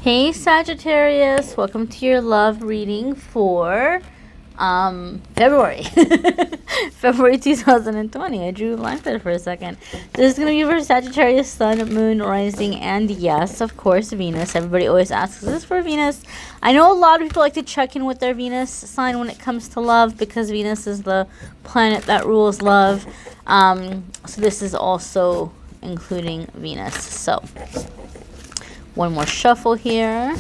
Hey Sagittarius, welcome to your love reading for February. February 2020. I drew a line there for a second. This is going to be for Sagittarius, Sun, Moon, Rising, and yes, of course, Venus. Everybody always asks, is this for Venus? I know a lot of people like to check in with their Venus sign when it comes to love because Venus is the planet that rules love. So this is also including Venus. So one more shuffle here.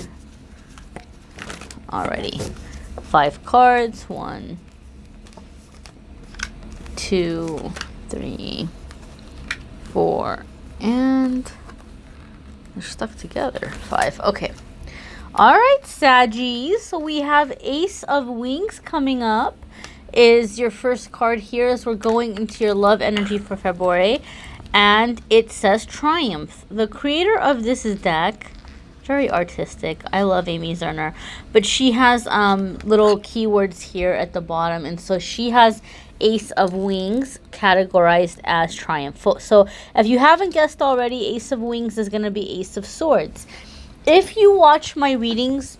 Alrighty. 5 cards. 1, 2, 3, 4, and they're stuck together. 5. Okay. Alright, Saggies. So we have Ace of Wings coming up. Is your first card here as we're going into your love energy for February. And it says Triumph. The creator of this deck, very artistic. I love Amy Zerner. But she has little keywords here at the bottom. And so she has Ace of Wings categorized as Triumph. So if you haven't guessed already, Ace of Wings is going to be Ace of Swords. If you watch my readings,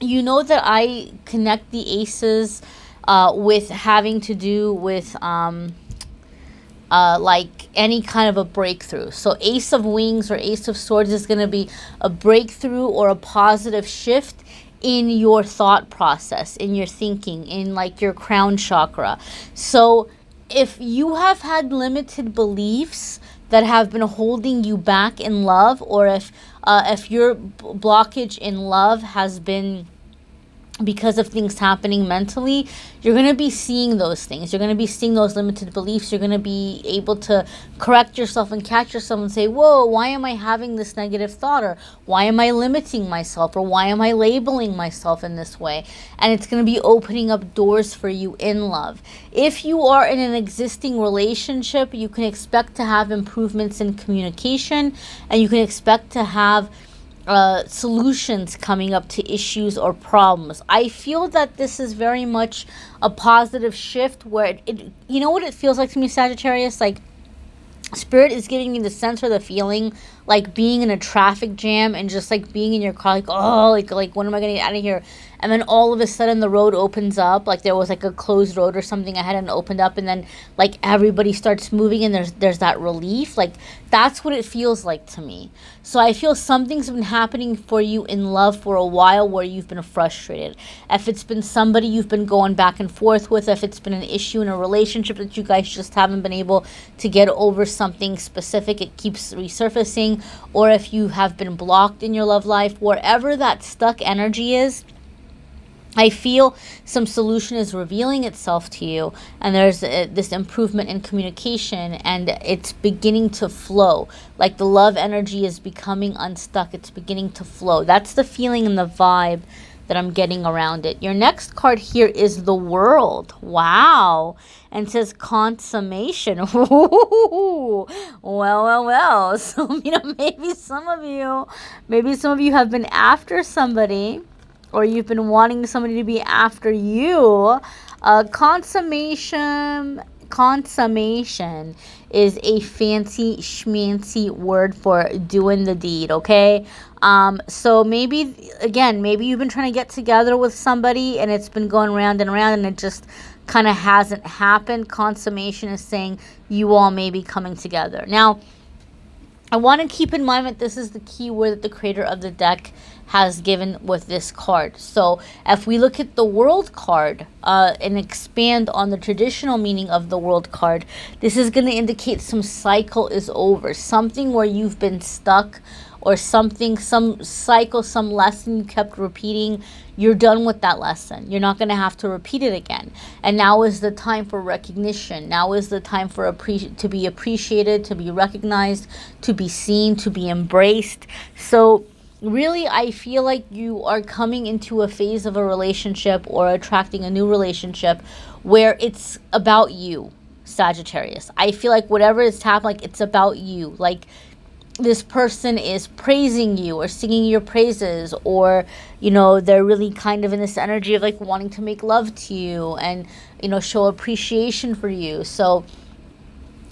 you know that I connect the aces with having to do with like any kind of a breakthrough. So Ace of Wings or Ace of Swords is going to be a breakthrough or a positive shift in your thought process, in your thinking, in like your crown chakra. So if you have had limited beliefs that have been holding you back in love, or if your blockage in love has been because of things happening mentally, you're going to be seeing those things. You're going to be seeing those limited beliefs. You're going to be able to correct yourself and catch yourself and say, whoa, why am I having this negative thought? Or why am I limiting myself? Or why am I labeling myself in this way? And it's going to be opening up doors for you in love. If you are in an existing relationship, you can expect to have improvements in communication, and you can expect to have solutions coming up to issues or problems. I feel that this is very much a positive shift where it you know what it feels like to me, Sagittarius? Like Spirit is giving me the sense or the feeling like being in a traffic jam and just like being in your car, like, oh, like when am I going to get out of here? And then all of a sudden the road opens up, like there was like a closed road or something I hadn't opened up, and then like everybody starts moving and there's that relief. Like that's what it feels like to me. So I feel something's been happening for you in love for a while where you've been frustrated. If it's been somebody you've been going back and forth with, if it's been an issue in a relationship that you guys just haven't been able to get over something specific, it keeps resurfacing, or if you have been blocked in your love life, wherever that stuck energy is, I feel some solution is revealing itself to you, and there's this improvement in communication, and it's beginning to flow. Like the love energy is becoming unstuck. It's beginning to flow. That's the feeling and the vibe that I'm getting around it. Your next card here is the World. Wow. And it says consummation. Ooh. Well. So, maybe some of you have been after somebody, or you've been wanting somebody to be after you. Consummation is a fancy schmancy word for doing the deed, okay? So maybe you've been trying to get together with somebody and it's been going round and round and it just kind of hasn't happened. Consummation is saying you all may be coming together. Now, I want to keep in mind that this is the key word that the creator of the deck has given with this card. So if we look at the World card and expand on the traditional meaning of the World card, this is going to indicate some cycle is over. Something where you've been stuck, or something, some cycle, some lesson you kept repeating. You're done with that lesson. You're not going to have to repeat it again. And now is the time for recognition. Now is the time for to be appreciated, to be recognized, to be seen, to be embraced. So really, I feel like you are coming into a phase of a relationship or attracting a new relationship where it's about you, Sagittarius. I feel like whatever is happening, like it's about you. Like this person is praising you or singing your praises, or they're really kind of in this energy of like wanting to make love to you and show appreciation for you. So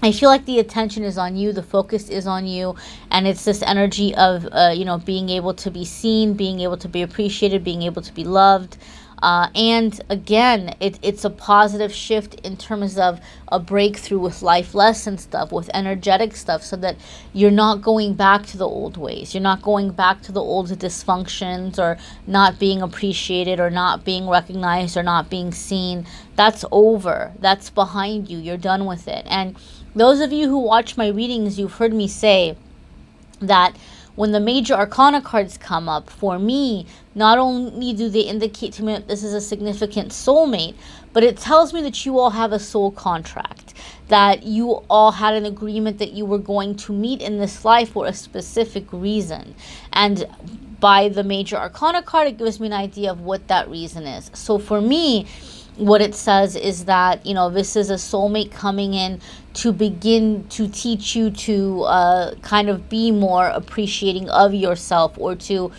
I feel like the attention is on you, the focus is on you, and it's this energy of, you know, being able to be seen, being able to be appreciated, being able to be loved. And again, it's a positive shift in terms of a breakthrough with life lesson stuff, with energetic stuff, so that you're not going back to the old ways. You're not going back to the old dysfunctions, or not being appreciated, or not being recognized, or not being seen. That's over. That's behind you. You're done with it. And those of you who watch my readings, you've heard me say that when the major arcana cards come up, for me, not only do they indicate to me that this is a significant soulmate, but it tells me that you all have a soul contract, that you all had an agreement that you were going to meet in this life for a specific reason. And by the major arcana card, it gives me an idea of what that reason is. So for me, what it says is that, you know, this is a soulmate coming in to begin to teach you to kind of be more appreciating of yourself, or to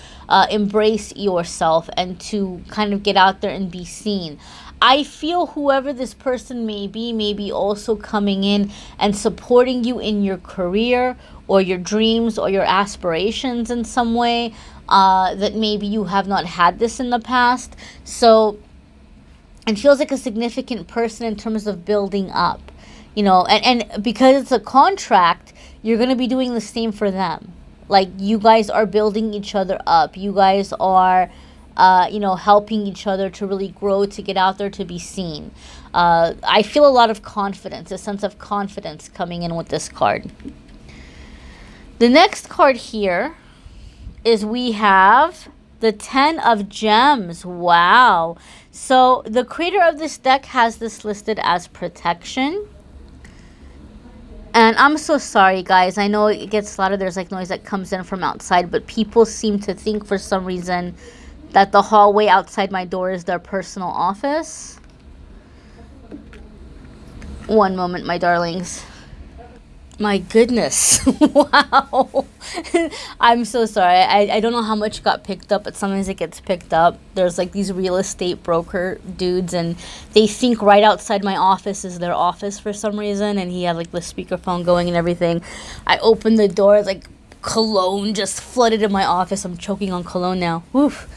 embrace yourself, and to kind of get out there and be seen. I feel whoever this person may be also coming in and supporting you in your career, or your dreams, or your aspirations in some way, that maybe you have not had this in the past. So it feels like a significant person in terms of building up, you know, and because it's a contract, you're going to be doing the same for them. Like, you guys are building each other up. You guys are, you know, helping each other to really grow, to get out there, to be seen. I feel a lot of confidence, a sense of confidence coming in with this card. The next card here is we have the 10 of Gems. Wow. So the creator of this deck has this listed as protection. And I'm so sorry, guys. I know it gets louder. There's like noise that comes in from outside. But people seem to think for some reason that the hallway outside my door is their personal office. One moment, my darlings. My goodness. Wow. I'm so sorry. I don't know how much got picked up, but sometimes it gets picked up. There's like these real estate broker dudes, and they think right outside my office is their office for some reason, and he had like the speakerphone going and everything. I opened the door, like cologne just flooded in my office. I'm choking on cologne now. Oof.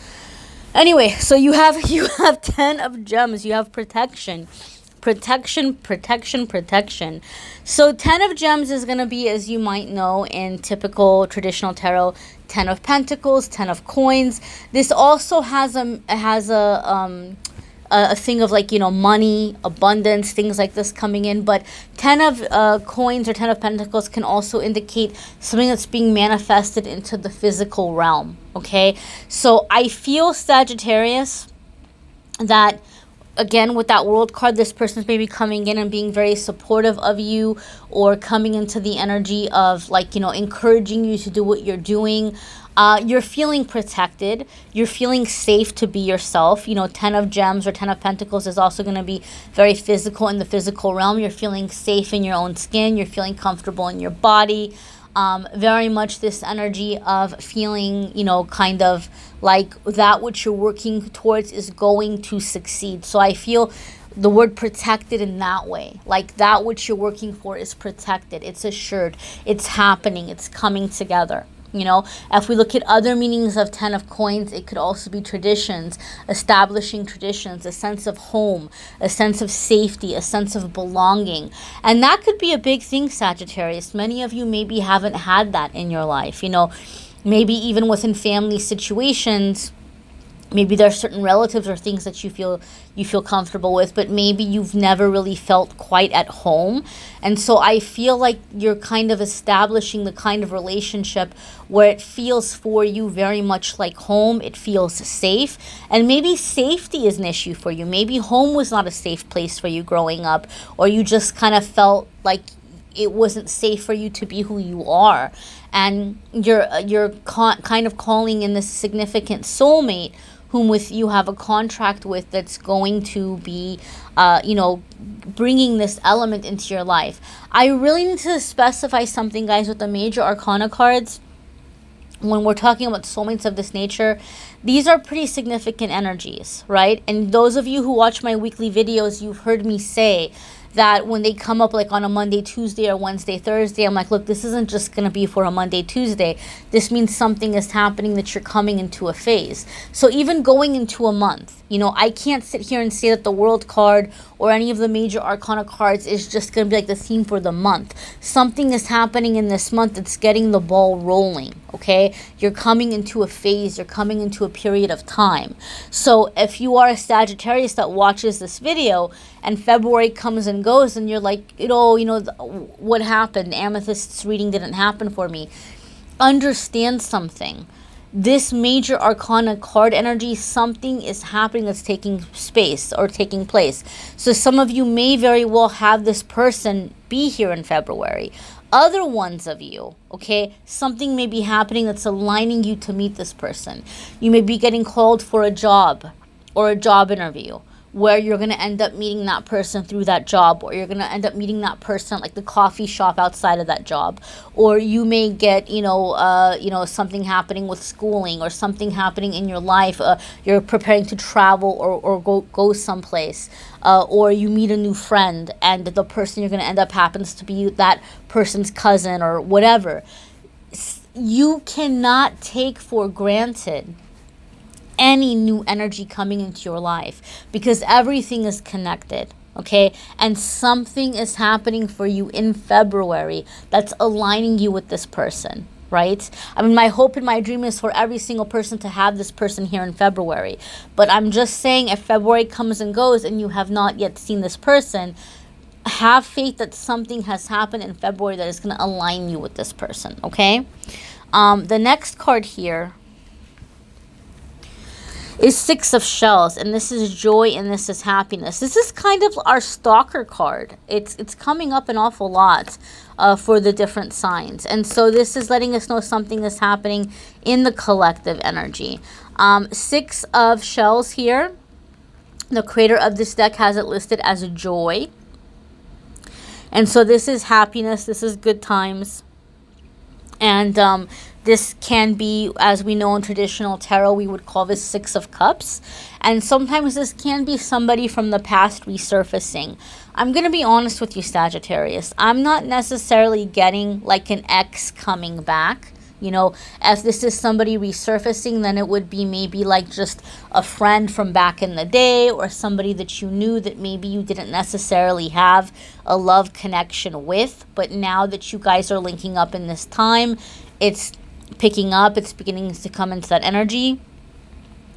Anyway, so you have 10 of Gems. You have protection. Protection, protection, protection. So 10 of Gems is going to be, as you might know, in typical traditional tarot, 10 of Pentacles, 10 of Coins. This also has a thing of, like, you know, money, abundance, things like this coming in. But 10 of Coins or 10 of Pentacles can also indicate something that's being manifested into the physical realm. Okay, so I feel, Sagittarius, that again, with that World card, this person's maybe coming in and being very supportive of you, or coming into the energy of, like, you know, encouraging you to do what you're doing. You're feeling protected. You're feeling safe to be yourself. You know, 10 of Gems or 10 of Pentacles is also going to be very physical in the physical realm. You're feeling safe in your own skin. You're feeling comfortable in your body. Very much this energy of feeling, you know, kind of like that which you're working towards is going to succeed. So I feel the word protected in that way, like that which you're working for is protected. It's assured. It's happening. It's coming together. You know, if we look at other meanings of 10 of Coins, it could also be traditions, establishing traditions, a sense of home, a sense of safety, a sense of belonging. And that could be a big thing, Sagittarius. Many of you maybe haven't had that in your life. You know, maybe even within family situations, maybe there are certain relatives or things that you feel comfortable with, but maybe you've never really felt quite at home. And so I feel like you're kind of establishing the kind of relationship where it feels for you very much like home. It feels safe. And maybe safety is an issue for you. Maybe home was not a safe place for you growing up, or you just kind of felt like it wasn't safe for you to be who you are. And you're kind of calling in this significant soulmate whom with you have a contract with, that's going to be, you know, bringing this element into your life. I really need to specify something, guys, with the major arcana cards. When we're talking about soulmates of this nature, these are pretty significant energies, right? And those of you who watch my weekly videos, you've heard me say that when they come up like on a Monday, Tuesday, or Wednesday, Thursday, I'm like, look, this isn't just going to be for a Monday, Tuesday. This means something is happening, that you're coming into a phase. So even going into a month, you know, I can't sit here and say that the World card or any of the major arcana cards is just going to be like the theme for the month. Something is happening in this month that's getting the ball rolling, okay? You're coming into a phase. You're coming into a period of time. So if you are a Sagittarius that watches this video and February comes and goes and you're like, what happened? Amethyst's reading didn't happen for me. Understand something. This major arcana card energy, something is happening that's taking space or taking place. So some of you may very well have this person be here in February. Other ones of you, okay, something may be happening that's aligning you to meet this person. You may be getting called for a job or a job interview, where you're going to end up meeting that person through that job, or you're going to end up meeting that person at like the coffee shop outside of that job, or you may get something happening with schooling, or something happening in your life. You're preparing to travel or go someplace, or you meet a new friend and the person you're going to end up happens to be that person's cousin or whatever. You cannot take for granted any new energy coming into your life, because everything is connected, okay? And something is happening for you in February that's aligning you with this person, right? I mean, my hope and my dream is for every single person to have this person here in February. But I'm just saying, if February comes and goes and you have not yet seen this person, have faith that something has happened in February that is going to align you with this person, okay? The next card here is Six of Shells, and this is joy and this is happiness. This is kind of our stalker card. It's coming up an awful lot for the different signs. And so this is letting us know something is happening in the collective energy. Six of Shells here. The creator of this deck has it listed as a joy. And so this is happiness. This is good times. And this can be, as we know in traditional tarot, we would call this Six of Cups. And sometimes this can be somebody from the past resurfacing. I'm going to be honest with you, Sagittarius. I'm not necessarily getting like an ex coming back. You know, if this is somebody resurfacing, then it would be maybe like just a friend from back in the day, or somebody that you knew that maybe you didn't necessarily have a love connection with. But now that you guys are linking up in this time, it's picking up, it's beginning to come into that energy.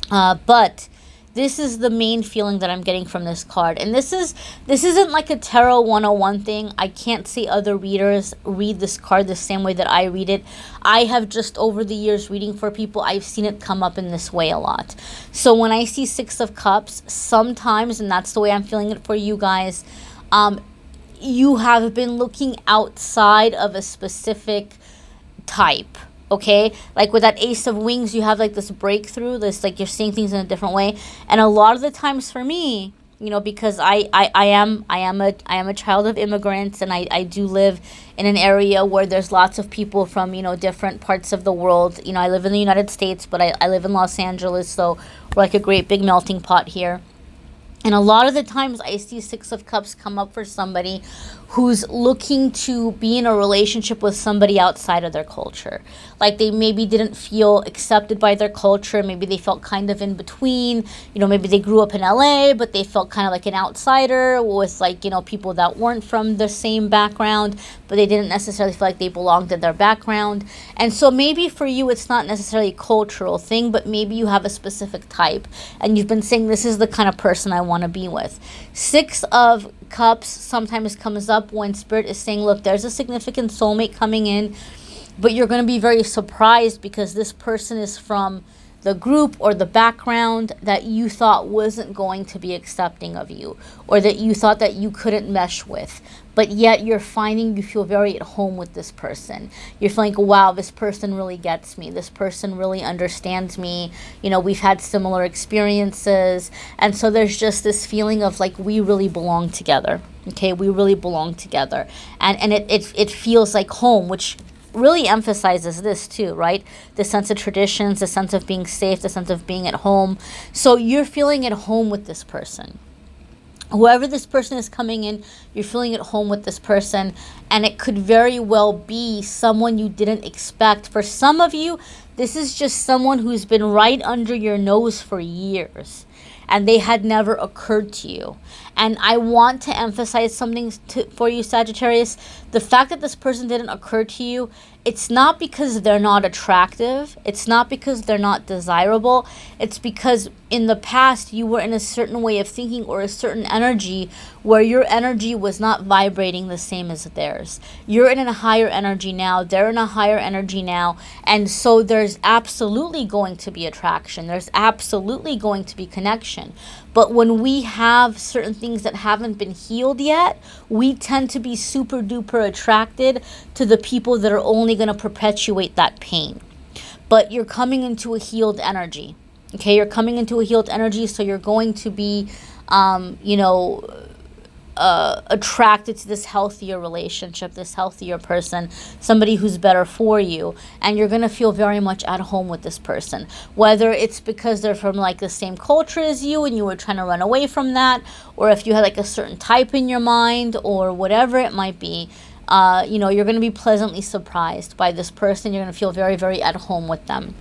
But this is the main feeling that I'm getting from this card. And this isn't like a Tarot 101 thing. I can't see other readers read this card the same way that I read it. I have just, over the years reading for people, I've seen it come up in this way a lot. So when I see Six of Cups, sometimes, and that's the way I'm feeling it for you guys, you have been looking outside of a specific type. Okay, like with that Ace of Wings, you have like this breakthrough, this like you're seeing things in a different way. And a lot of the times for me, you know, because I am a child of immigrants, and I do live in an area where there's lots of people from, you know, different parts of the world. You know, I live in the United States, but I live in Los Angeles, so we're like a great big melting pot here. And a lot of the times I see Six of Cups come up for somebody who's looking to be in a relationship with somebody outside of their culture. Like they maybe didn't feel accepted by their culture. Maybe they felt kind of in between. You know, maybe they grew up in LA, but they felt kind of like an outsider with like, you know, people that weren't from the same background, but they didn't necessarily feel like they belonged in their background. And so maybe for you, it's not necessarily a cultural thing, but maybe you have a specific type and you've been saying, this is the kind of person I want to be with. Six of Cups sometimes comes up when Spirit is saying, look, there's a significant soulmate coming in, but you're going to be very surprised because this person is from the group or the background that you thought wasn't going to be accepting of you, or that you thought that you couldn't mesh with. But yet you're finding you feel very at home with this person. You're feeling, wow, this person really gets me. This person really understands me. You know, we've had similar experiences. And so there's just this feeling of like, we really belong together. Okay, we really belong together. And it feels like home, which really emphasizes this too, right? The sense of traditions, the sense of being safe, the sense of being at home. So you're feeling at home with this person. whoever this person is coming in, you're feeling at home with this person, and it could very well be someone you didn't expect. For some of you, this is just someone who's been right under your nose for years, and they had never occurred to you. And I want to emphasize something for you, Sagittarius. The fact that this person didn't occur to you, it's not because they're not attractive. It's not because they're not desirable. It's because in the past you were in a certain way of thinking or a certain energy where your energy was not vibrating the same as theirs. You're in a higher energy now. They're in a higher energy now. And so there's absolutely going to be attraction. There's absolutely going to be connection. But when we have certain things that haven't been healed yet, we tend to be super duper attracted to the people that are only going to perpetuate that pain. But you're coming into a healed energy. Okay, you're coming into a healed energy, so you're going to be, attracted to this healthier relationship, this healthier person, somebody who's better for you, and you're going to feel very much at home with this person. Whether it's because they're from like the same culture as you and you were trying to run away from that, or if you had like a certain type in your mind, or whatever it might be, you're going to be pleasantly surprised by this person. You're going to feel very, very at home with them.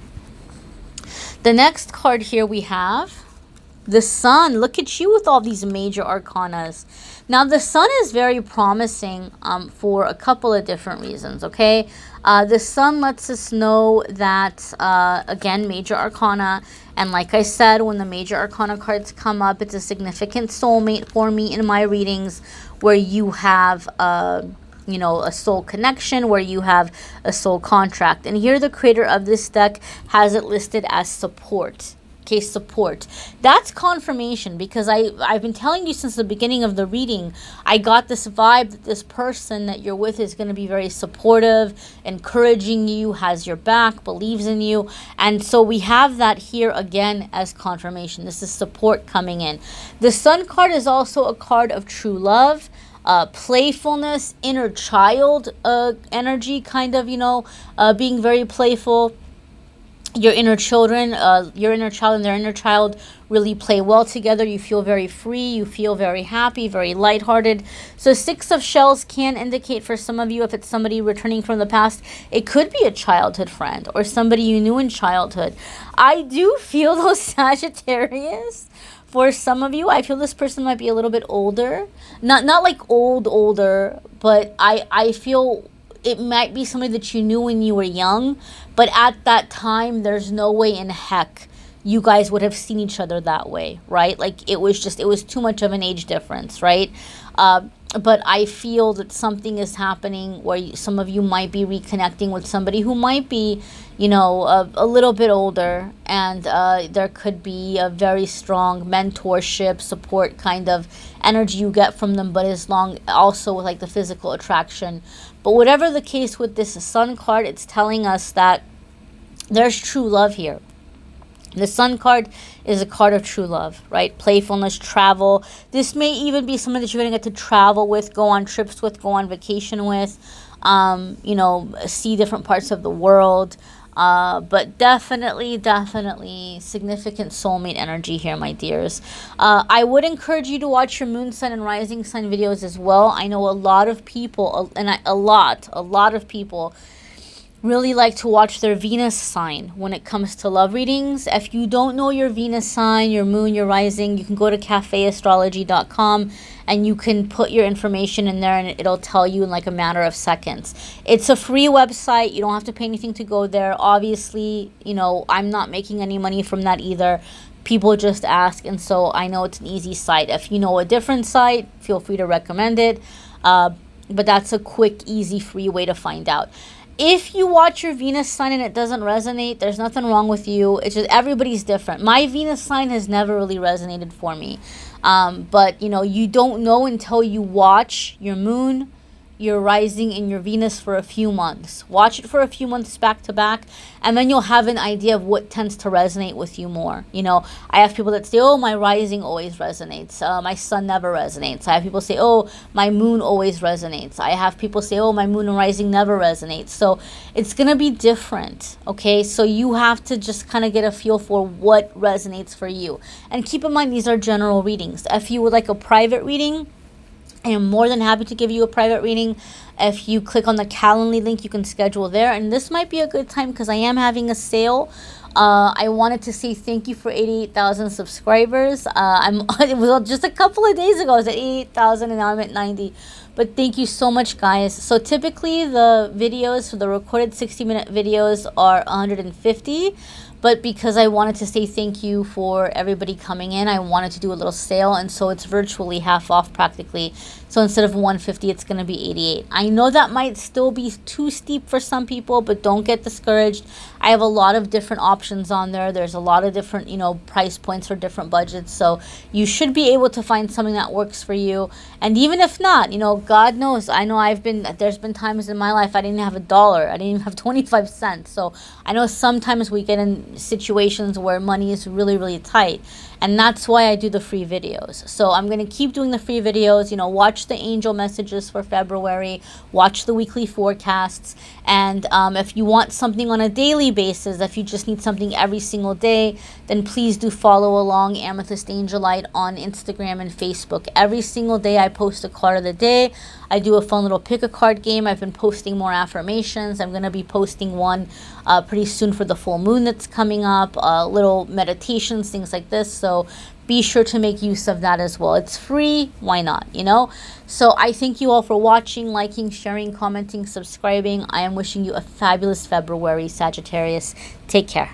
The next card here we have the Sun. Look at you with all these major arcanas. Now, the Sun is very promising for a couple of different reasons, okay? The Sun lets us know that, again, major arcana. And like I said, when the major arcana cards come up, it's a significant soulmate for me in my readings where you have a soul connection, where you have a soul contract. And here the creator of this deck has it listed as support. Okay, support. That's confirmation, because I've been telling you since the beginning of the reading, I got this vibe that this person that you're with is going to be very supportive, encouraging you, has your back, believes in you. And so we have that here again as confirmation. This is support coming in. The Sun card is also a card of true love, playfulness, inner child energy, kind of, being very playful. Your inner child and their inner child really play well together. You feel very free. You feel very happy, very lighthearted. So 6 of Shells can indicate for some of you, if it's somebody returning from the past, it could be a childhood friend or somebody you knew in childhood. I do feel those Sagittarius. For some of you, I feel this person might be a little bit older. Not like older, but I feel it might be somebody that you knew when you were young, but at that time, there's no way in heck you guys would have seen each other that way, right? Like it was too much of an age difference, right? But I feel that something is happening where some of you might be reconnecting with somebody who might be, a little bit older, and there could be a very strong mentorship, support kind of energy you get from them, but as long also with like the physical attraction. But whatever the case with this Sun card, it's telling us that there's true love here. The Sun card is a card of true love, right? Playfulness, travel. This may even be someone that you're going to get to travel with, go on trips with, go on vacation with, see different parts of the world. But definitely significant soulmate energy here, my dears. I would encourage you to watch your moon sign and rising sign videos as well. I know a lot of people, a lot of people really like to watch their Venus sign when it comes to love readings. If you don't know your Venus sign, your moon, your rising, you can go to cafeastrology.com and you can put your information in there and it'll tell you in like a matter of seconds. It's a free website. You don't have to pay anything to go there. Obviously, I'm not making any money from that either. People just ask, and so I know it's an easy site. If you know a different site, feel free to recommend it. But that's a quick, easy, free way to find out. If you watch your Venus sign and it doesn't resonate, there's nothing wrong with you. It's just everybody's different. My Venus sign has never really resonated for me. But, you don't know until you watch your moon, your rising and your Venus for a few months. Watch it for a few months back to back, and then you'll have an idea of what tends to resonate with you more. You know, I have people that say, oh, my rising always resonates. My sun never resonates. I have people say, oh, my moon always resonates. I have people say, oh, my moon and rising never resonates. So it's going to be different, okay? So you have to just kind of get a feel for what resonates for you. And keep in mind, these are general readings. If you would like a private reading, I am more than happy to give you a private reading. If you click on the Calendly link, you can schedule there. And this might be a good time because I am having a sale. I wanted to say thank you for 88,000 subscribers. It was just a couple of days ago. I was at 88,000 and now I'm at 90. But thank you so much, guys. So typically the videos, for the recorded 60-minute videos, are 150. But because I wanted to say thank you for everybody coming in, I wanted to do a little sale. And so it's virtually half off practically. So instead of 150, it's going to be 88. I know that might still be too steep for some people, but don't get discouraged. I have a lot of different options on there. There's a lot of different, you know, price points for different budgets. So you should be able to find something that works for you. And even if not, you know, God knows, I know there's been times in my life I didn't have $1. I didn't even have 25 cents. So I know sometimes we get in situations where money is really, really tight. And that's why I do the free videos. So I'm going to keep doing the free videos. You know, watch the angel messages for February. Watch the weekly forecasts. And if you want something on a daily basis, if you just need something every single day, then please do follow along Amethystangellight on Instagram and Facebook. Every single day I post a card of the day. I do a fun little pick a card game. I've been posting more affirmations. I'm going to be posting one pretty soon for the full moon that's coming up. Little meditations, things like this. So be sure to make use of that as well. It's free. Why not? You know? So I thank you all for watching, liking, sharing, commenting, subscribing. I am wishing you a fabulous February, Sagittarius. Take care.